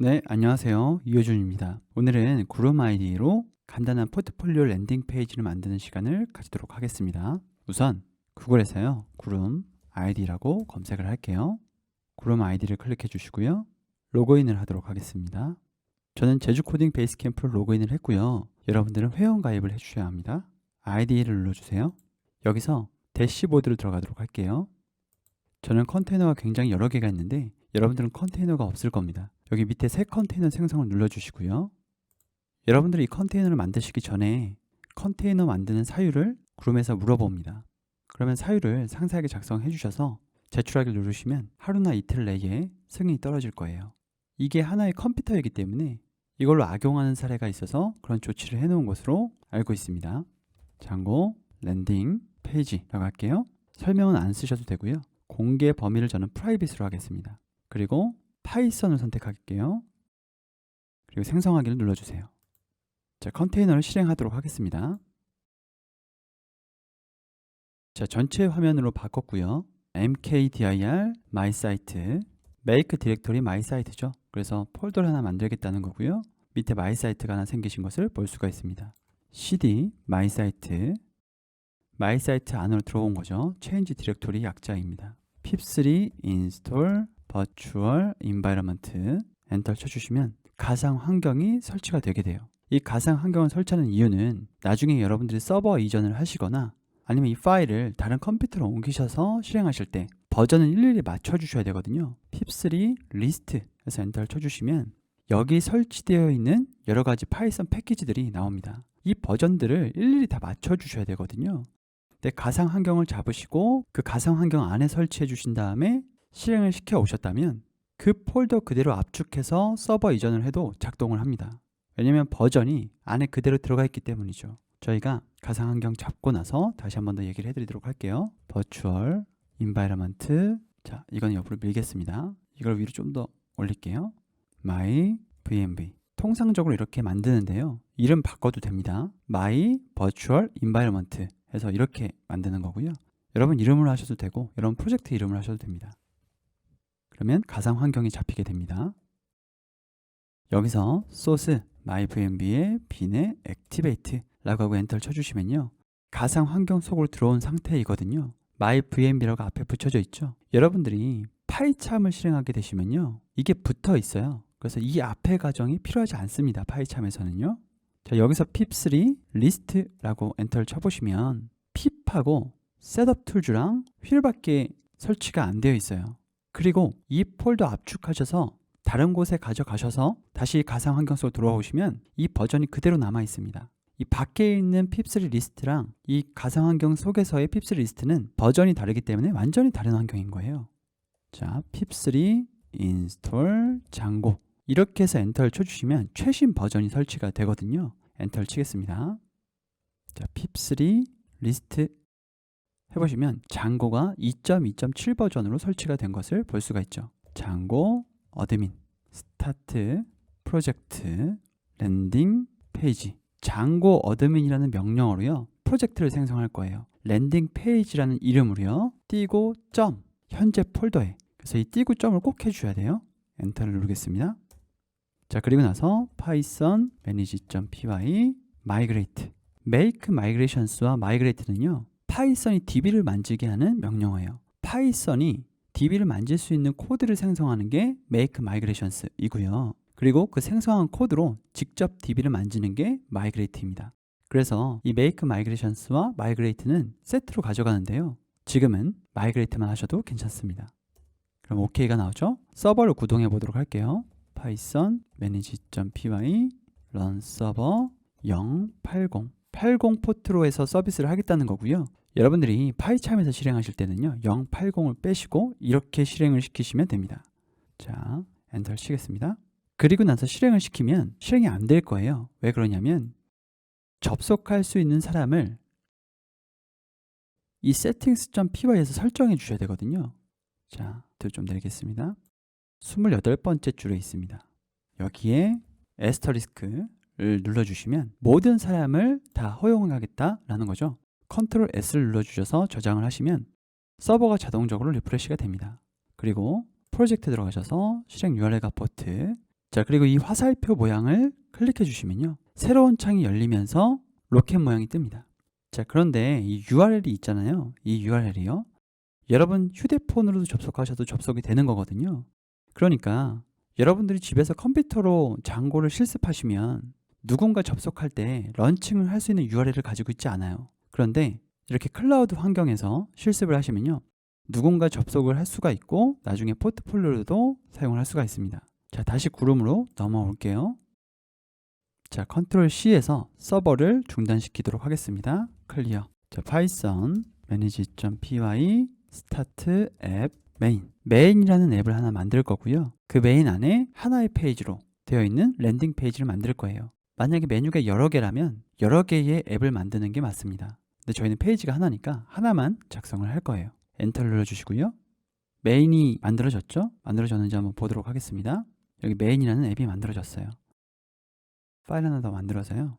네, 안녕하세요. 이효준입니다. 오늘은 그룹 아이디로 간단한 포트폴리오 랜딩 페이지를 만드는 시간을 가지도록 하겠습니다. 우선 구글에서요, 그룹 아이디라고 검색을 할게요. 그룹 아이디를 클릭해 주시고요. 로그인을 하도록 하겠습니다. 저는 제주 코딩 베이스 캠프로 로그인을 했고요. 여러분들은 회원 가입을 해주셔야 합니다. 아이디를 눌러주세요. 여기서 대시보드로 들어가도록 할게요. 저는 컨테이너가 굉장히 여러 개가 있는데 여러분들은 컨테이너가 없을 겁니다. 여기 밑에 새 컨테이너 생성을 눌러주시고요. 여러분들이 이 컨테이너를 만드시기 전에 컨테이너 만드는 사유를 그룹에서 물어봅니다. 그러면 사유를 상세하게 작성해 주셔서 제출하기를 누르시면 하루나 이틀 내에 승인이 떨어질 거예요. 이게 하나의 컴퓨터이기 때문에 이걸로 악용하는 사례가 있어서 그런 조치를 해놓은 것으로 알고 있습니다. 장고 랜딩 페이지라고 할게요. 설명은 안 쓰셔도 되고요. 공개 범위를 저는 프라이빗으로 하겠습니다. 그리고 파이썬을 선택할게요. 그리고 생성하기를 눌러주세요. 자, 컨테이너를 실행하도록 하겠습니다. 자, 전체 화면으로 바꿨고요. mkdir mySite make 디렉토리 mySite죠. 그래서 폴더를 하나 만들겠다는 거고요. 밑에 mySite가 하나 생기신 것을 볼 수가 있습니다. cd mySite mySite 안으로 들어온 거죠. change 디렉토리 약자입니다. pip3 install virtual environment 엔터 쳐주시면 가상 환경이 설치가 되게 돼요. 이 가상 환경을 설치하는 이유는 나중에 여러분들이 서버 이전을 하시거나 아니면 이 파일을 다른 컴퓨터로 옮기셔서 실행하실 때 버전을 일일이 맞춰주셔야 되거든요. pip3 list 해서 엔터를 쳐주시면 여기 설치되어 있는 여러 가지 파이썬 패키지들이 나옵니다. 이 버전들을 일일이 다 맞춰주셔야 되거든요. 네, 가상 환경을 잡으시고 그 가상 환경 안에 설치해 주신 다음에 실행을 시켜 오셨다면 그 폴더 그대로 압축해서 서버 이전을 해도 작동을 합니다. 왜냐면 버전이 안에 그대로 들어가 있기 때문이죠. 저희가 가상 환경 잡고 나서 다시 한 번 더 얘기를 해드리도록 할게요. Virtual Environment. 자, 이건 옆으로 밀겠습니다. 이걸 위로 좀 더 올릴게요. My VMV. 통상적으로 이렇게 만드는데요. 이름 바꿔도 됩니다. My Virtual Environment 해서 이렇게 만드는 거고요. 여러분 이름으로 하셔도 되고 여러분 프로젝트 이름을 하셔도 됩니다. 그러면 가상 환경이 잡히게 됩니다. 여기서 source myVMB의 bin의 activate 라고 하고 엔터를 쳐주시면요. 가상 환경 속으로 들어온 상태이거든요. myVMB라고 앞에 붙여져 있죠. 여러분들이 파이참을 실행하게 되시면요. 이게 붙어 있어요. 그래서 이 앞에 가정이 필요하지 않습니다. 파이참에서는요. 자, 여기서 pip3 list라고 엔터를 쳐보시면 pip하고 셋업 툴즈랑 휠밖에 설치가 안 되어 있어요. 그리고 이 폴더 압축하셔서 다른 곳에 가져가셔서 다시 가상 환경 속으로 들어오시면 이 버전이 그대로 남아 있습니다. 이 밖에 있는 pip3 리스트랑 이 가상 환경 속에서의 pip3 리스트는 버전이 다르기 때문에 완전히 다른 환경인 거예요. 자, pip3 install 장고 이렇게 해서 엔터를 쳐주시면 최신 버전이 설치가 되거든요. 엔터를 치겠습니다. 자, pip3 리스트 해보시면 장고가 2.2.7 버전으로 설치가 된 것을 볼 수가 있죠. 장고 어드민 스타트 프로젝트 랜딩 페이지 장고 어드민이라는 명령어로요 프로젝트를 생성할 거예요. 랜딩 페이지라는 이름으로요 띄고 점 현재 폴더에 그래서 이 띄고 점을 꼭 해주셔야 돼요. 엔터를 누르겠습니다. 자, 그리고 나서 python manage.py migrate make migrations와 migrate는요 파이썬이 DB를 만지게 하는 명령어예요. 파이썬이 DB를 만질 수 있는 코드를 생성하는 게 make migrations이고요. 그리고 그 생성한 코드로 직접 DB를 만지는 게 migrate입니다. 그래서 이 make migrations와 migrate는 세트로 가져가는데요. 지금은 migrate만 하셔도 괜찮습니다. 그럼 OK가 나오죠? 서버를 구동해 보도록 할게요. python manage.py run server 080 80 포트로 해서 서비스를 하겠다는 거고요. 여러분들이 파이참에서 실행하실 때는요 080을 빼시고 이렇게 실행을 시키시면 됩니다. 자, 엔터를 치겠습니다. 그리고 나서 실행을 시키면 실행이 안 될 거예요. 왜 그러냐면 접속할 수 있는 사람을 이 settings.py에서 설정해 주셔야 되거든요. 자, 좀 내리겠습니다. 28번째 줄에 있습니다. 여기에 에스터리스크를 눌러주시면 모든 사람을 다 허용하겠다라는 거죠. 컨트롤 S를 눌러주셔서 저장을 하시면 서버가 자동적으로 리프레시가 됩니다. 그리고 프로젝트 들어가셔서 실행 URL과 포트 자, 그리고 이 화살표 모양을 클릭해 주시면요, 새로운 창이 열리면서 로켓 모양이 뜹니다. 자, 그런데 이 URL이 있잖아요. 이 URL이요, 여러분 휴대폰으로도 접속하셔도 접속이 되는 거거든요. 그러니까 여러분들이 집에서 컴퓨터로 장고를 실습하시면 누군가 접속할 때 런칭을 할 수 있는 URL을 가지고 있지 않아요. 그런데 이렇게 클라우드 환경에서 실습을 하시면요, 누군가 접속을 할 수가 있고 나중에 포트폴리오로도 사용을 할 수가 있습니다. 자, 다시 구름으로 넘어올게요. 자, 컨트롤 C에서 서버를 중단시키도록 하겠습니다. 클리어. 자, 파이썬 manage.py start app 메인이라는 앱을 하나 만들 거고요. 그 메인 안에 하나의 페이지로 되어 있는 랜딩 페이지를 만들 거예요. 만약에 메뉴가 여러 개라면 여러 개의 앱을 만드는 게 맞습니다. 근데 저희는 페이지가 하나니까 하나만 작성을 할 거예요. 엔터를 눌러주시고요. 메인이 만들어졌죠? 만들어졌는지 한번 보도록 하겠습니다. 여기 메인이라는 앱이 만들어졌어요. 파일 하나 더 만들어서요,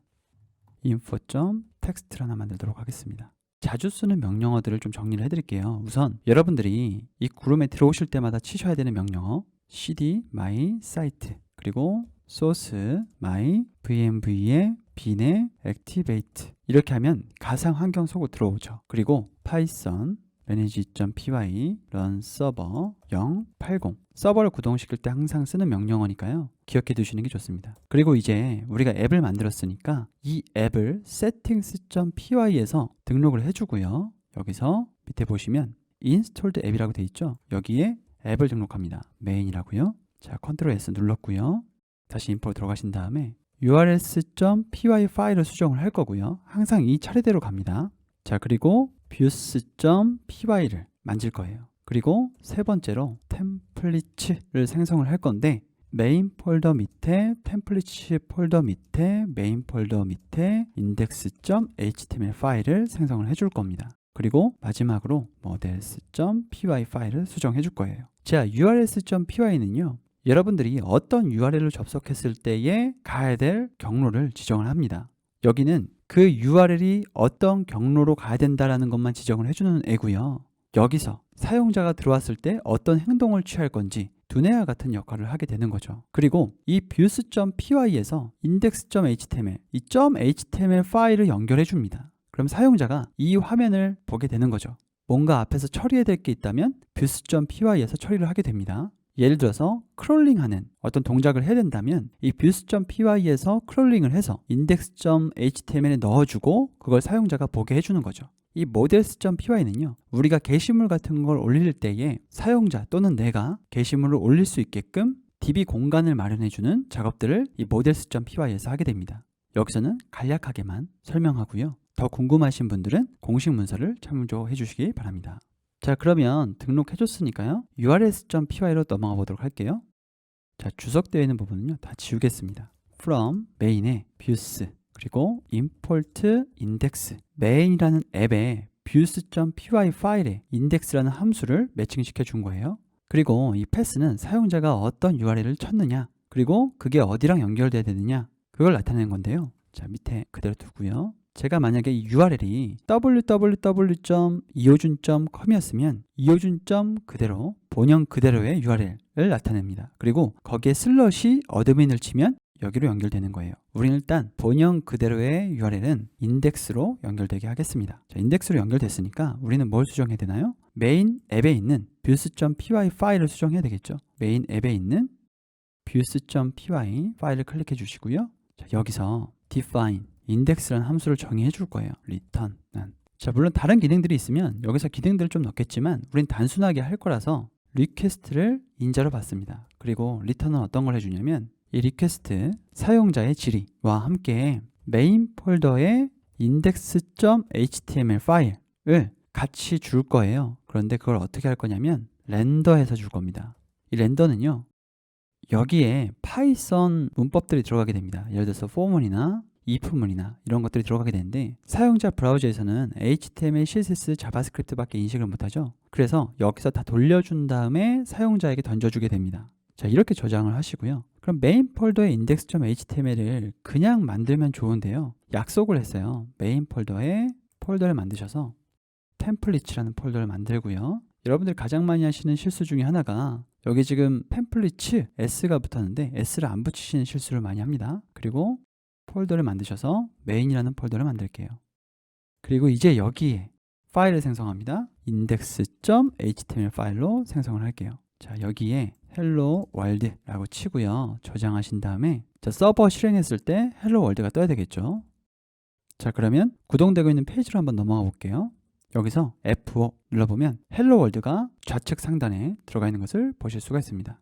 info.txt를 하나 만들도록 하겠습니다. 자주 쓰는 명령어들을 좀 정리를 해드릴게요. 우선 여러분들이 이 구름에 들어오실 때마다 치셔야 되는 명령어 cd my site, 그리고 source my vmv의 bin의 activate, 이렇게 하면 가상 환경 속으로 들어오죠. 그리고 python manage.py run server 080, 서버를 구동시킬 때 항상 쓰는 명령어니까요, 기억해 두시는 게 좋습니다. 그리고 이제 우리가 앱을 만들었으니까 이 앱을 settings.py에서 등록을 해주고요. 여기서 밑에 보시면 installed 앱이라고 되어 있죠. 여기에 앱을 등록합니다. 메인이라고요. 자, 컨트롤 S 눌렀고요. 다시 인포로 들어가신 다음에 urs.py 파일을 수정을 할 거고요. 항상 이 차례대로 갑니다. 자, 그리고 views.py를 만질 거예요. 그리고 세 번째로 템플릿을 생성을 할 건데 메인 폴더 밑에 템플릿 폴더 밑에 메인 폴더 밑에 index.html 파일을 생성을 해줄 겁니다. 그리고 마지막으로 models.py 파일을 수정해 줄 거예요. 자, urs.py는요, 여러분들이 어떤 URL을 접속했을 때에 가야 될 경로를 지정을 합니다. 여기는 그 URL이 어떤 경로로 가야 된다는 것만 지정을 해주는 애고요. 여기서 사용자가 들어왔을 때 어떤 행동을 취할 건지 두뇌와 같은 역할을 하게 되는 거죠. 그리고 이 views.py에서 index.html, 이 .html 파일을 연결해 줍니다. 그럼 사용자가 이 화면을 보게 되는 거죠. 뭔가 앞에서 처리해야 될 게 있다면 views.py에서 처리를 하게 됩니다. 예를 들어서 크롤링하는 어떤 동작을 해야 된다면 이 views.py에서 크롤링을 해서 index.html에 넣어주고 그걸 사용자가 보게 해주는 거죠. 이 models.py는요, 우리가 게시물 같은 걸 올릴 때에 사용자 또는 내가 게시물을 올릴 수 있게끔 DB 공간을 마련해주는 작업들을 이 models.py에서 하게 됩니다. 여기서는 간략하게만 설명하고요. 더 궁금하신 분들은 공식 문서를 참조해 주시기 바랍니다. 자, 그러면 등록해 줬으니까요, urs.py로 넘어가 보도록 할게요. 자, 주석되어 있는 부분은요 다 지우겠습니다. from main에 views, 그리고 import index, main이라는 앱에 views.py 파일에 index라는 함수를 매칭시켜 준 거예요. 그리고 이 패스는 사용자가 어떤 URL을 쳤느냐, 그리고 그게 어디랑 연결돼야 되느냐, 그걸 나타내는 건데요. 자, 밑에 그대로 두고요. 제가 만약에 이 URL이 www.iojun.com이었으면 이호준. 그대로 본형 그대로의 URL을 나타냅니다. 그리고 거기에 슬러시 어드민을 치면 여기로 연결되는 거예요. 우리는 일단 본형 그대로의 URL은 인덱스로 연결되게 하겠습니다. 자, 인덱스로 연결됐으니까 우리는 뭘 수정해야 되나요? 메인 앱에 있는 views.py 파일을 수정해야 되겠죠. 메인 앱에 있는 views.py 파일을 클릭해 주시고요. 자, 여기서 define index라는 함수를 정의해 줄 거예요. return은. 자, 물론 다른 기능들이 있으면 여기서 기능들을 좀 넣겠지만 우린 단순하게 할 거라서 리퀘스트를 인자로 받습니다. 그리고 return은 어떤 걸 해주냐면 이 리퀘스트 사용자의 질의와 함께 메인 폴더의 index.html 파일을 같이 줄 거예요. 그런데 그걸 어떻게 할 거냐면 렌더해서 줄 겁니다. 이 렌더는요, 여기에 파이썬 문법들이 들어가게 됩니다. 예를 들어서 for문이나 if문이나 이런 것들이 들어가게 되는데 사용자 브라우저에서는 HTML, CSS, 자바스크립트밖에 인식을 못하죠. 그래서 여기서 다 돌려준 다음에 사용자에게 던져주게 됩니다. 자, 이렇게 저장을 하시고요. 그럼 메인 폴더의 index.html을 그냥 만들면 좋은데요, 약속을 했어요. 메인 폴더에 폴더를 만드셔서 템플릿이라는 폴더를 만들고요. 여러분들이 가장 많이 하시는 실수 중에 하나가 여기 지금 템플릿츠 S가 붙었는데 S를 안 붙이시는 실수를 많이 합니다. 그리고 폴더를 만드셔서 메인이라는 폴더를 만들게요. 그리고 이제 여기에 파일을 생성합니다. index.html 파일로 생성을 할게요. 자, 여기에 hello world라고 치고요. 저장하신 다음에 자, 서버 실행했을 때 hello world가 떠야 되겠죠. 자, 그러면 구동되고 있는 페이지로 한번 넘어가 볼게요. 여기서 F5 눌러보면 hello world가 좌측 상단에 들어가 있는 것을 보실 수가 있습니다.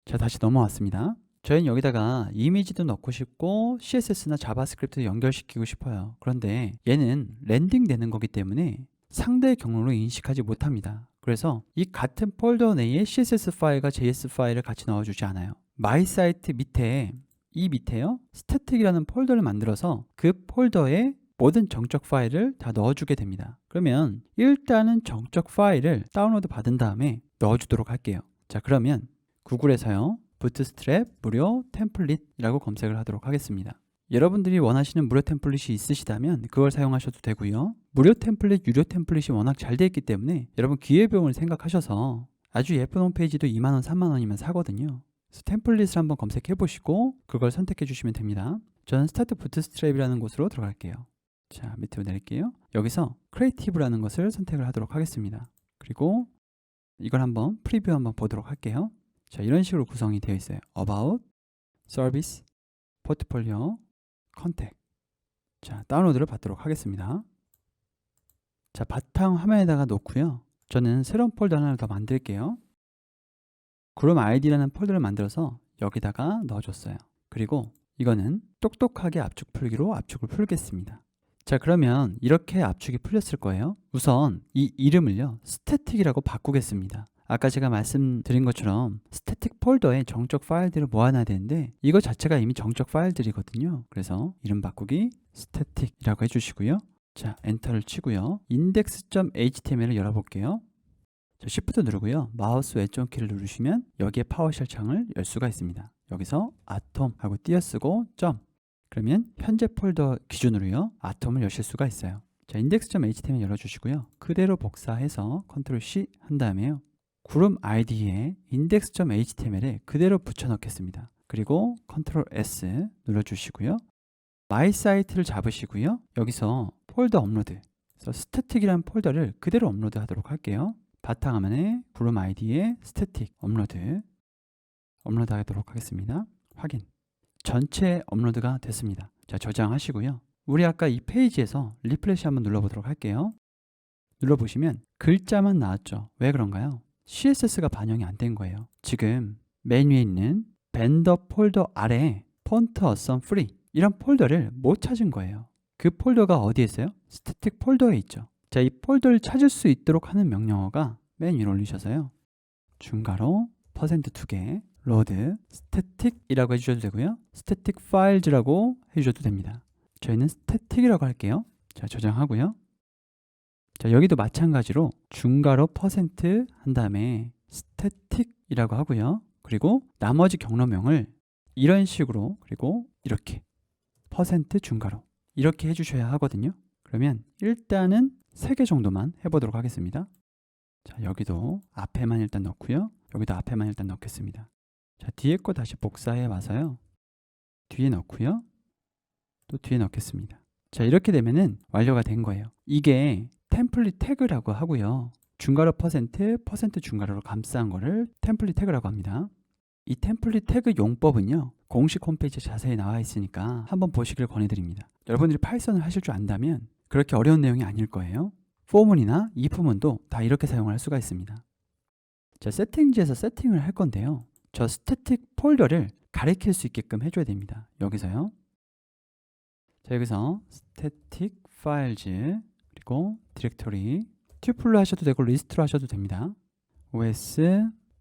자, 다시 넘어왔습니다. 저희는 여기다가 이미지도 넣고 싶고 CSS나 자바스크립트도 연결시키고 싶어요. 그런데 얘는 랜딩 되는 거기 때문에 상대의 경로로 인식하지 못합니다. 그래서 이 같은 폴더 내에 CSS 파일과 JS 파일을 같이 넣어주지 않아요. 마이 사이트 밑에 이 밑에요 스태틱이라는 폴더를 만들어서 그 폴더에 모든 정적 파일을 다 넣어주게 됩니다. 그러면 일단은 정적 파일을 다운로드 받은 다음에 넣어주도록 할게요. 자, 그러면 구글에서요 부트스트랩 무료 템플릿이라고 검색을 하도록 하겠습니다. 여러분들이 원하시는 무료 템플릿이 있으시다면 그걸 사용하셔도 되고요. 무료 템플릿, 유료 템플릿이 워낙 잘 되어 있기 때문에 여러분 기회비용을 생각하셔서 아주 예쁜 홈페이지도 2만원, 3만원이면 사거든요. 그래서 템플릿을 한번 검색해 보시고 그걸 선택해 주시면 됩니다. 저는 스타트 부트스트랩이라는 곳으로 들어갈게요. 자, 밑으로 내릴게요. 여기서 크리에이티브라는 것을 선택을 하도록 하겠습니다. 그리고 이걸 한번 프리뷰 한번 보도록 할게요. 자, 이런 식으로 구성이 되어 있어요. About, Service, Portfolio, Contact. 자, 다운로드를 받도록 하겠습니다. 자, 바탕 화면에다가 놓고요. 저는 새로운 폴더 하나를 더 만들게요. 그룹 ID라는 폴더를 만들어서 여기다가 넣어줬어요. 그리고 이거는 똑똑하게 압축 풀기로 압축을 풀겠습니다. 자, 그러면 이렇게 압축이 풀렸을 거예요. 우선 이 이름을요 스태틱이라고 바꾸겠습니다. 아까 제가 말씀드린 것처럼 스태틱 폴더에 정적 파일들을 모아놔야 되는데 이거 자체가 이미 정적 파일들이거든요. 그래서 이름 바꾸기 스태틱이라고 해주시고요. 자, 엔터를 치고요. index.html을 열어볼게요. 자, Shift 누르고요. 마우스 왼쪽 키를 누르시면 여기에 파워쉘 창을 열 수가 있습니다. 여기서 아톰하고 띄어쓰고 점. 그러면 현재 폴더 기준으로요. 아톰을 여실 수가 있어요. 자, index.html 열어주시고요. 그대로 복사해서 Ctrl C 한 다음에요. 그룹 ID에 index.html에 그대로 붙여 넣겠습니다. 그리고 Ctrl S 눌러주시고요. 마이 사이트를 잡으시고요. 여기서 폴더 업로드, 그래서 스태틱이라는 폴더를 그대로 업로드 하도록 할게요. 바탕화면에 그룹 ID에 스태틱 업로드 하도록 하겠습니다. 확인. 전체 업로드가 됐습니다. 자, 저장하시고요. 우리 아까 이 페이지에서 리프레시 한번 눌러보도록 할게요. 눌러보시면 글자만 나왔죠. 왜 그런가요? CSS가 반영이 안 된 거예요. 지금 맨 위에 있는 벤더 폴더 아래에 폰트 어썸 프리 이런 폴더를 못 찾은 거예요. 그 폴더가 어디에 있어요? 스태틱 폴더에 있죠. 자, 이 폴더를 찾을 수 있도록 하는 명령어가 맨 위로 올리셔서요. 중괄호 %2개 로드 스태틱이라고 해주셔도 되고요. 스태틱 파일즈라고 해주셔도 됩니다. 저희는 스태틱이라고 할게요. 자, 저장하고요. 자, 여기도 마찬가지로 중괄호 %한 다음에 스태틱이라고 하고요. 그리고 나머지 경로명을 이런 식으로 그리고 이렇게 %중괄호 이렇게 해주셔야 하거든요. 그러면 일단은 3개 정도만 해보도록 하겠습니다. 자, 여기도 앞에만 일단 넣고요. 여기도 앞에만 일단 넣겠습니다. 자, 뒤에 거 다시 복사해 와서요. 뒤에 넣고요. 또 뒤에 넣겠습니다. 자, 이렇게 되면은 완료가 된 거예요. 이게 템플릿 태그라고 하고요. 중괄호 %, 중괄호로 감싼 거를 템플릿 태그라고 합니다. 이 템플릿 태그 용법은요. 공식 홈페이지에 자세히 나와 있으니까 한번 보시길 권해드립니다. 여러분들이 파이썬을 하실 줄 안다면 그렇게 어려운 내용이 아닐 거예요. 포문이나 if문도 다 이렇게 사용할 수가 있습니다. 자, 세팅지에서 세팅을 할 건데요. 저 스태틱 폴더를 가리킬 수 있게끔 해줘야 됩니다. 여기서요. 자, 여기서 static files 그리고 디렉토리 튜플로 하셔도 되고 리스트로 하셔도 됩니다. os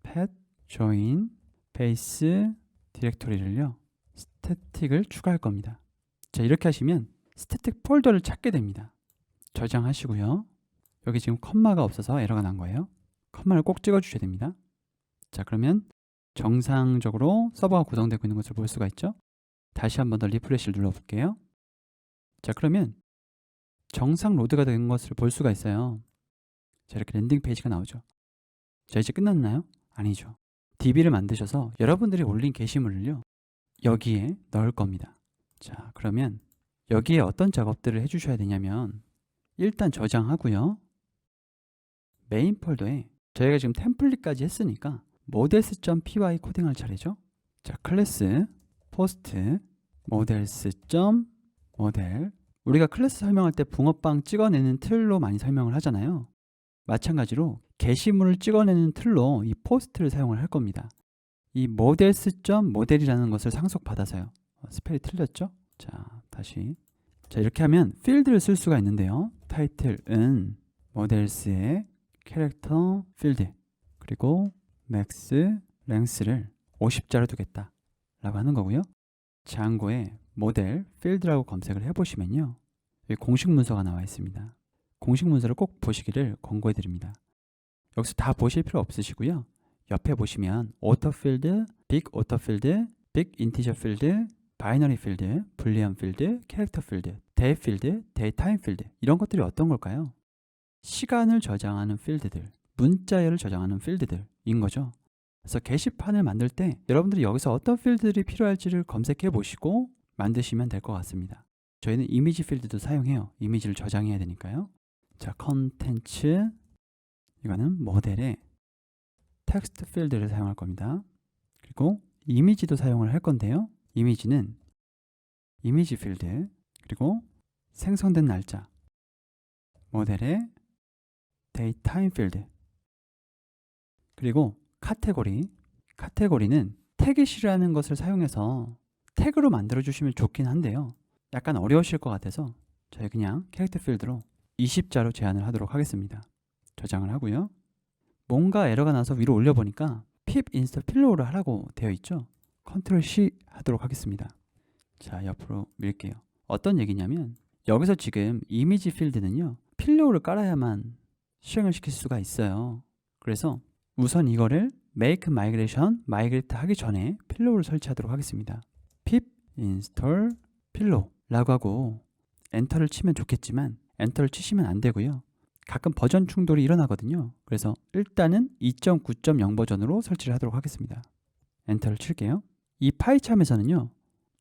pet join base 디렉토리를요. 스태틱을 추가할 겁니다. 자, 이렇게 하시면 스태틱 폴더를 찾게 됩니다. 저장하시고요. 여기 지금 컴마가 없어서 에러가 난 거예요. 컴마를 꼭 찍어 주셔야 됩니다. 자, 그러면 정상적으로 서버가 구성되고 있는 것을 볼 수가 있죠. 다시 한 번 더 리프레시를 눌러 볼게요. 자, 그러면 정상 로드가 된 것을 볼 수가 있어요. 자, 이렇게 랜딩 페이지가 나오죠. 자, 이제 끝났나요? 아니죠. DB를 만드셔서 여러분들이 올린 게시물을요, 여기에 넣을 겁니다. 자, 그러면 여기에 어떤 작업들을 해주셔야 되냐면, 일단 저장하고요. 메인 폴더에 저희가 지금 템플릿까지 했으니까 models.py 코딩할 차례죠. 자, 클래스 post models.model, 우리가 클래스 설명할 때 붕어빵 찍어내는 틀로 많이 설명을 하잖아요. 마찬가지로 게시물을 찍어내는 틀로 이 포스트를 사용을 할 겁니다. 이 models.model이라는 것을 상속받아서요. 스펠이 틀렸죠? 자, 다시. 자, 이렇게 하면 필드를 쓸 수가 있는데요. 타이틀은 models의 캐릭터 필드, 그리고 max length를 50자로 두겠다 라고 하는 거고요. 장고에 모델 필드라고 검색을 해보시면요, 여기 공식 문서가 나와 있습니다. 공식 문서를 꼭 보시기를 권고해 드립니다. 여기서 다 보실 필요 없으시고요. 옆에 보시면 auto 필드, big auto 필드, big integer 필드, 바이너리 필드, 불리언 필드, 캐릭터 필드, day 필드, day time 필드, 이런 것들이 어떤 걸까요? 시간을 저장하는 필드들, 문자열을 저장하는 필드들인 거죠. 그래서 게시판을 만들 때 여러분들이 여기서 어떤 필드들이 필요할지를 검색해 보시고 만드시면 될 것 같습니다. 저희는 이미지 필드도 사용해요. 이미지를 저장해야 되니까요. 자, 컨텐츠, 이거는 모델의 텍스트 필드를 사용할 겁니다. 그리고 이미지도 사용을 할 건데요. 이미지는 이미지 필드, 그리고 생성된 날짜, 모델의 데이트 타임 필드, 그리고 카테고리는 태깃이라는 것을 사용해서 태그로 만들어 주시면 좋긴 한데요, 약간 어려우실 것 같아서 저희 그냥 캐릭터 필드로 20자로 제한을 하도록 하겠습니다. 저장을 하고요. 뭔가 에러가 나서 위로 올려보니까 pip insert pillow를 하라고 되어 있죠. 컨트롤 C 하도록 하겠습니다. 자, 옆으로 밀게요. 어떤 얘기냐면, 여기서 지금 이미지 필드는요, 필로우를 깔아야만 실행을 시킬 수가 있어요. 그래서 우선 이거를 make migration, 마이그레이트 하기 전에 필로우를 설치하도록 하겠습니다. pip install pillow 라고 하고 엔터를 치면 좋겠지만 엔터를 치시면 안 되고요. 가끔 버전 충돌이 일어나거든요. 그래서 일단은 2.9.0 버전으로 설치를 하도록 하겠습니다. 엔터를 칠게요. 이 파이참에서는요,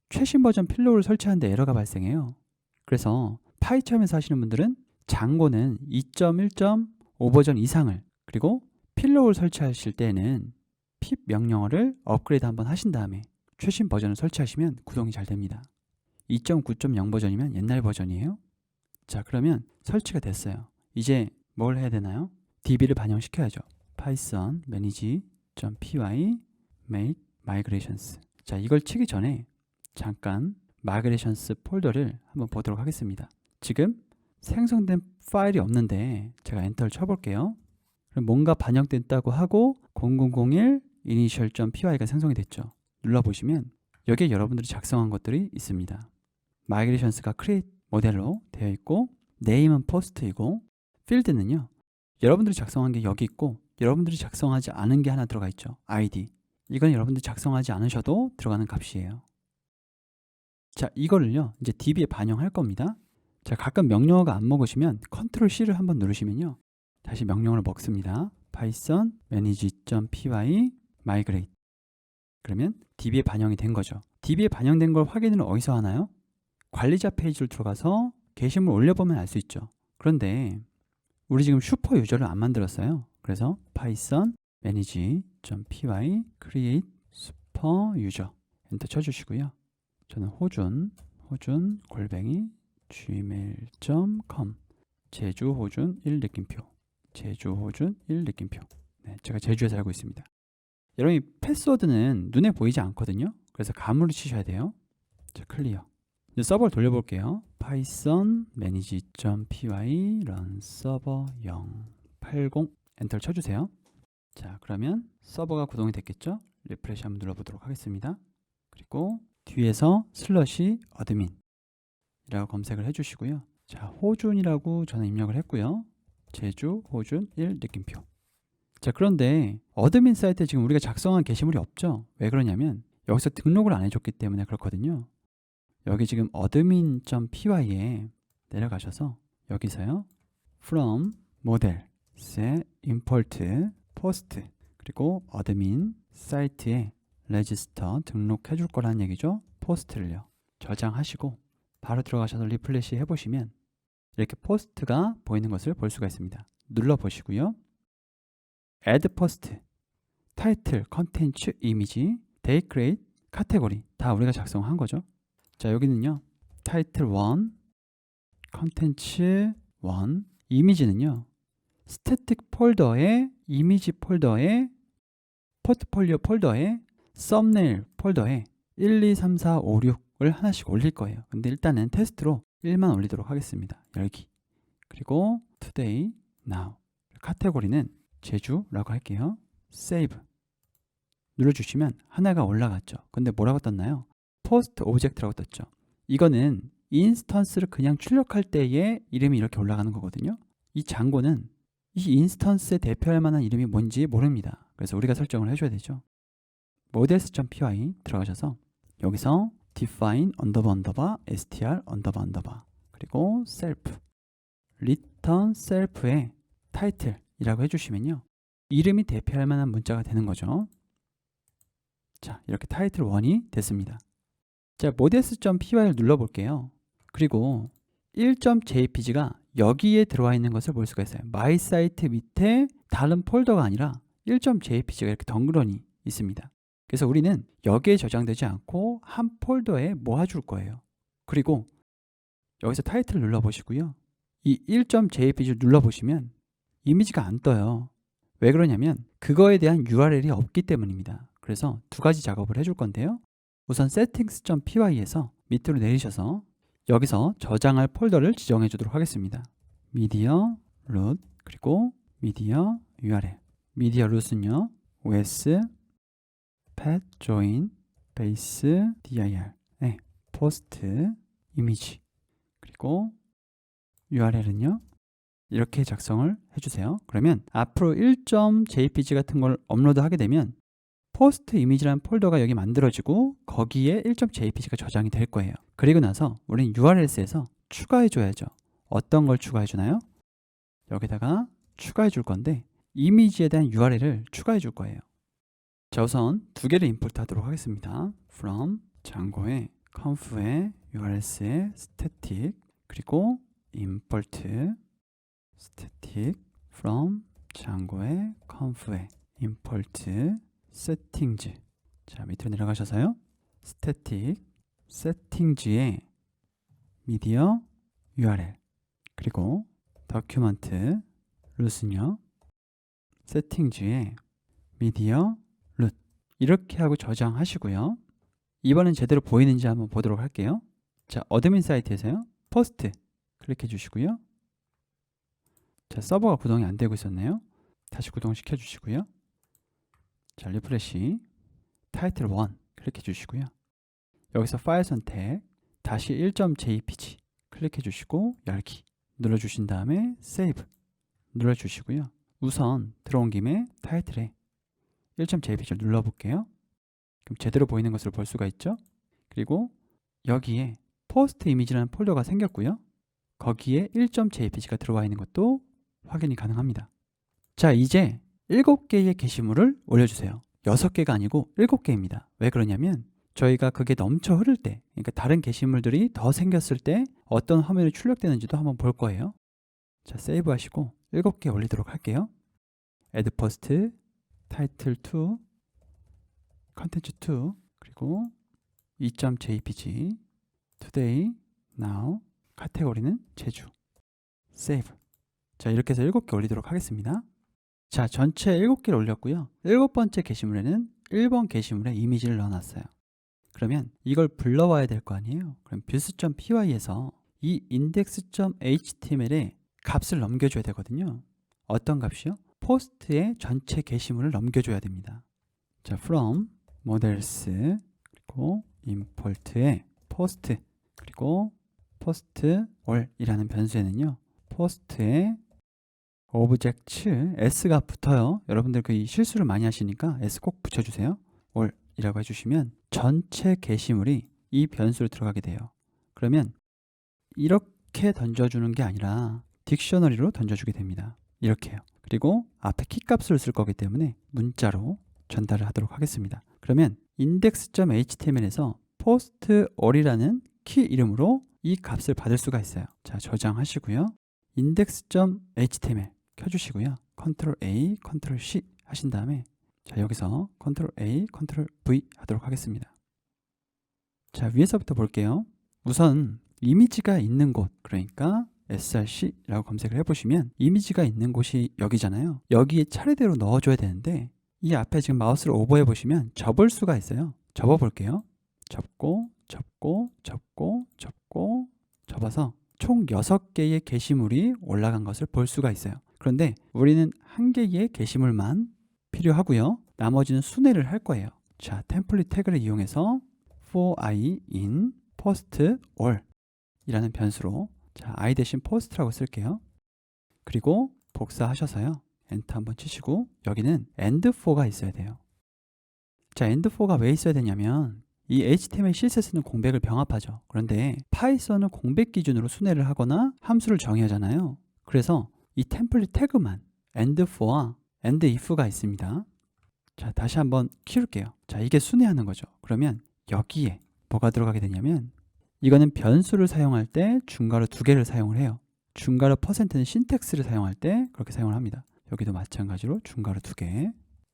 최신 버전 필로우를 설치하는데 에러가 발생해요. 그래서 파이참에서 하시는 분들은 장고는 2.1.5 버전 이상을, 그리고 필로우를 설치하실 때는 pip 명령어를 업그레이드 한번 하신 다음에 최신 버전을 설치하시면 구동이 잘 됩니다. 2.9.0 버전이면 옛날 버전이에요. 자, 그러면 설치가 됐어요. 이제 뭘 해야 되나요? DB를 반영시켜야죠. python manage.py make migrations. 자, 이걸 치기 전에 잠깐 migrations 폴더를 한번 보도록 하겠습니다. 지금 생성된 파일이 없는데 제가 엔터를 쳐볼게요. 그럼 뭔가 반영됐다고 하고 0001 initial.py가 생성이 됐죠. 눌러보시면 여기에 여러분들이 작성한 것들이 있습니다. migrations가 create 모델로 되어 있고, name은 post이고, 필드는요, 여러분들이 작성한 게 여기 있고 여러분들이 작성하지 않은 게 하나 들어가 있죠. id. 이건 여러분들이 작성하지 않으셔도 들어가는 값이에요. 자, 이거를요 이제 DB에 반영할 겁니다. 자, 가끔 명령어가 안 먹으시면 컨트롤 C를 한번 누르시면요, 다시 명령어를 먹습니다. python manage.py migrate. 그러면 DB에 반영이 된 거죠. DB에 반영된 걸 확인을 어디서 하나요? 관리자 페이지를 들어가서 게시물 올려보면 알 수 있죠. 그런데 우리 지금 슈퍼 유저를 안 만들었어요. 그래서 python manage.py create super user 엔터 쳐주시고요. 저는 호준 골뱅이 gmail.com 제주호준 1 느낌표 제주호준 1 느낌표. 네, 제가 제주에 살고 있습니다. 여러분, 이 패스워드는 눈에 보이지 않거든요. 그래서 가물을 치셔야 돼요. 자, 클리어. 이제 서버를 돌려볼게요. python manage.py run server 080 엔터를 쳐주세요. 자, 그러면 서버가 구동이 됐겠죠? 리프레시 한번 눌러보도록 하겠습니다. 그리고 뒤에서 슬러시 어드민 이라고 검색을 해주시고요. 자, 호준이라고 저는 입력을 했고요. 제주 호준 1 느낌표. 자, 그런데 어드민 사이트에 지금 우리가 작성한 게시물이 없죠? 왜 그러냐면 여기서 등록을 안 해줬기 때문에 그렇거든요. 여기 지금 admin.py에 내려가셔서 여기서요, from model, import 포스트 그리고 어드민 사이트에 레지스터 등록해 줄 거라는 얘기죠. 포스트를요. 저장하시고 바로 들어가셔서 리플레시 해보시면 이렇게 포스트가 보이는 것을 볼 수가 있습니다. 눌러보시고요. Add Post, 타이틀, 컨텐츠, 이미지, Date Create, 카테고리 다 우리가 작성한 거죠. 자, 여기는요. 타이틀 1, 컨텐츠 1, 이미지는요. 스태틱 폴더에 이미지 폴더에 포트폴리오 폴더에 썸네일 폴더에 1, 2, 3, 4, 5, 6을 하나씩 올릴 거예요. 근데 일단은 테스트로 1만 올리도록 하겠습니다. 열기. 그리고 today, now. 카테고리는 제주라고 할게요. save. 눌러주시면 하나가 올라갔죠. 근데 뭐라고 떴나요? post object라고 떴죠. 이거는 인스턴스를 그냥 출력할 때의 이름이 이렇게 올라가는 거거든요. 이 장고는 이 인스턴스에 대표할 만한 이름이 뭔지 모릅니다. 그래서 우리가 설정을 해줘야 되죠. models.py 들어가셔서 여기서 define str 그리고 self return self의 title이라고 해주시면요. 이름이 대표할 만한 문자가 되는 거죠. 자, 이렇게 타이틀 1이 됐습니다. 자, models.py를 눌러볼게요. 그리고 1.jpg가 여기에 들어와 있는 것을 볼 수가 있어요. my site 밑에 다른 폴더가 아니라 1.jpg가 이렇게 덩그러니 있습니다. 그래서 우리는 여기에 저장되지 않고 한 폴더에 모아줄 거예요. 그리고 여기서 타이틀을 눌러보시고요. 이 1.jpg를 눌러보시면 이미지가 안 떠요. 왜 그러냐면 그거에 대한 URL이 없기 때문입니다. 그래서 두 가지 작업을 해줄 건데요. 우선 settings.py에서 밑으로 내리셔서 여기서 저장할 폴더를 지정해 주도록 하겠습니다. media root 그리고 media URL. media root은요. os pet join base dir 네, post 이미지 그리고 URL은요. 이렇게 작성을 해주세요. 그러면 앞으로 1.jpg 같은 걸 업로드하게 되면 포스트 이미지라는 폴더가 여기 만들어지고 거기에 1.jpg가 저장이 될 거예요. 그리고 나서 우리는 URLs에서 추가해 줘야죠. 어떤 걸 추가해 주나요? 여기다가 추가해 줄 건데 이미지에 대한 URL을 추가해 줄 거예요. 자, 우선 두 개를 임포트 하도록 하겠습니다. from 장고에 conf에 urls에 static 그리고 import static from 장고에 conf에 import settings. 자, 밑으로 내려가셔서요. static settings에 media URL 그리고 document root은요. settings에 media root 이렇게 하고 저장하시고요. 이번엔 제대로 보이는지 한번 보도록 할게요. 자, 어드민 사이트에서요. post 클릭해 주시고요. 자, 서버가 구동이 안 되고 있었네요. 다시 구동시켜 주시고요. 자, 리프레시 타이틀 1 클릭해 주시고요. 여기서 파일 선택 다시 1.jpg 클릭해 주시고 열기 눌러 주신 다음에 세이브 눌러 주시고요. 우선 들어온 김에 타이틀에 1.jpg를 눌러 볼게요. 그럼 제대로 보이는 것을 볼 수가 있죠. 그리고 여기에 포스트 이미지라는 폴더가 생겼고요. 거기에 1.jpg가 들어와 있는 것도 확인이 가능합니다. 자, 이제 7개의 게시물을 올려주세요. 6개가 아니고 7개입니다. 왜 그러냐면 저희가 그게 넘쳐 흐를 때, 그러니까 다른 게시물들이 더 생겼을 때 어떤 화면이 출력되는지도 한번 볼 거예요. 자, 세이브 하시고 7개 올리도록 할게요. add post, title 2, content 2, 그리고 2.jpg, today, now, 카테고리는 제주, save. 자, 이렇게 해서 7개 올리도록 하겠습니다. 자, 전체 7개를 올렸고요. 7번째 게시물에는 1번 게시물에 이미지를 넣어놨어요. 그러면 이걸 불러와야 될 거 아니에요. 그럼 views.py에서 이 index.html에 값을 넘겨줘야 되거든요. 어떤 값이요? 포스트의 전체 게시물을 넘겨줘야 됩니다. 자, from models 그리고 import에 post 그리고 post all 이라는 변수에는요. post에 object s가 붙어요. 여러분들 그 실수를 많이 하시니까 s 꼭 붙여주세요. all 이라고 해주시면 전체 게시물이 이 변수로 들어가게 돼요. 그러면 이렇게 던져주는 게 아니라 딕셔너리로 던져주게 됩니다. 이렇게요. 그리고 앞에 키값을 쓸 거기 때문에 문자로 전달을 하도록 하겠습니다. 그러면 index.html에서 postall이라는 키 이름으로 이 값을 받을 수가 있어요. 자, 저장하시고요. index.html 켜주시고요. Ctrl A, Ctrl C 하신 다음에 자, 여기서 Ctrl A, Ctrl V 하도록 하겠습니다. 자, 위에서부터 볼게요. 우선 이미지가 있는 곳, 그러니까 src라고 검색을 해보시면 이미지가 있는 곳이 여기잖아요. 여기에 차례대로 넣어줘야 되는데 이 앞에 지금 마우스를 오버해 보시면 접을 수가 있어요. 접어 볼게요. 접고 접어서 총 6개의 게시물이 올라간 것을 볼 수가 있어요. 그런데 우리는 한 개의 게시물만 필요하고요. 나머지는 순회를 할 거예요. 자, 템플릿 태그를 이용해서 for i in post all 이라는 변수로 자, i 대신 post라고 쓸게요. 그리고 복사하셔서요. 엔터 한번 치시고 여기는 and for가 있어야 돼요. 자, and for가 왜 있어야 되냐면 이 HTML, CSS는 공백을 병합하죠. 그런데 파이썬은 공백 기준으로 순회를 하거나 함수를 정의하잖아요. 그래서 이 템플릿 태그만 and for와 and if가 있습니다. 자, 다시 한번 키울게요. 자, 이게 순회하는 거죠. 그러면 여기에 뭐가 들어가게 되냐면 이거는 변수를 사용할 때 중괄호 2개를 사용을 해요. 중괄호 %는 신텍스를 사용할 때 그렇게 사용을 합니다. 여기도 마찬가지로 중괄호 2개.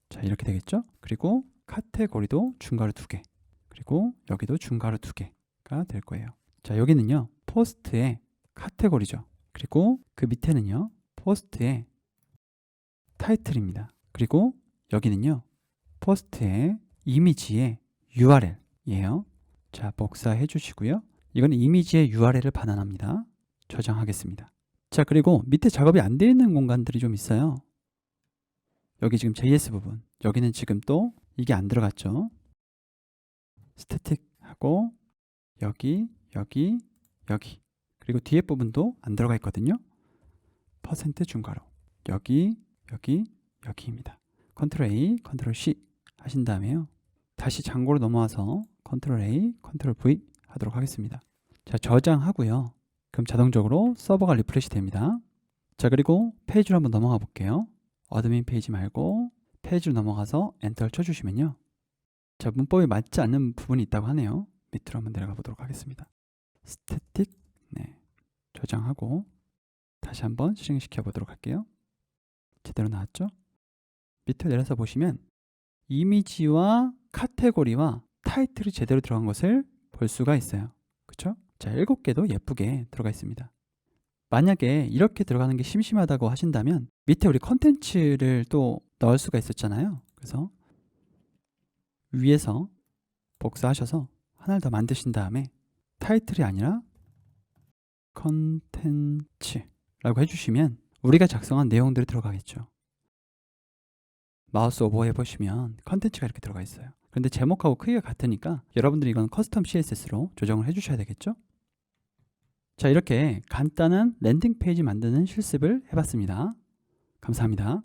자, 이렇게 되겠죠? 그리고 카테고리도 중괄호 2개. 그리고 여기도 중괄호 2개가 될 거예요. 자, 여기는요. 포스트의 카테고리죠. 그리고 그 밑에는요. 포스트의 타이틀입니다. 그리고 여기는요. 포스트의 이미지의 URL이에요. 자, 복사해 주시고요. 이건 이미지의 URL을 반환합니다. 저장하겠습니다. 자, 그리고 밑에 작업이 안 되어 있는 공간들이 좀 있어요. 여기 지금 JS 부분, 여기는 지금 또 이게 안 들어갔죠. 스태틱 하고 여기 그리고 뒤에 부분도 안 들어가 있거든요. 퍼센트 중괄호 여기입니다. Ctrl A, Ctrl C 하신 다음에요. 다시 장고로 넘어와서 Ctrl A, Ctrl V 하도록 하겠습니다. 자, 저장하고요. 그럼 자동적으로 서버가 리프레시 됩니다. 자, 그리고 페이지로 한번 넘어가 볼게요. 어드민 페이지 말고 페이지로 넘어가서 엔터를 쳐주시면요. 자, 문법에 맞지 않는 부분이 있다고 하네요. 밑으로 한번 내려가 보도록 하겠습니다. 스태틱, 네, 저장하고 다시 한번 실행시켜 보도록 할게요. 제대로 나왔죠? 밑으로 내려서 보시면 이미지와 카테고리와 타이틀이 제대로 들어간 것을 볼 수가 있어요. 그렇죠? 자, 7개도 예쁘게 들어가 있습니다. 만약에 이렇게 들어가는 게 심심하다고 하신다면 밑에 우리 컨텐츠를 또 넣을 수가 있었잖아요. 그래서 위에서 복사하셔서 하나를 더 만드신 다음에 타이틀이 아니라 컨텐츠라고 해주시면 우리가 작성한 내용들이 들어가겠죠. 마우스 오버해 보시면 컨텐츠가 이렇게 들어가 있어요. 그런데 제목하고 크기가 같으니까 여러분들이 이건 커스텀 CSS로 조정을 해주셔야 되겠죠. 자, 이렇게 간단한 랜딩 페이지 만드는 실습을 해봤습니다. 감사합니다.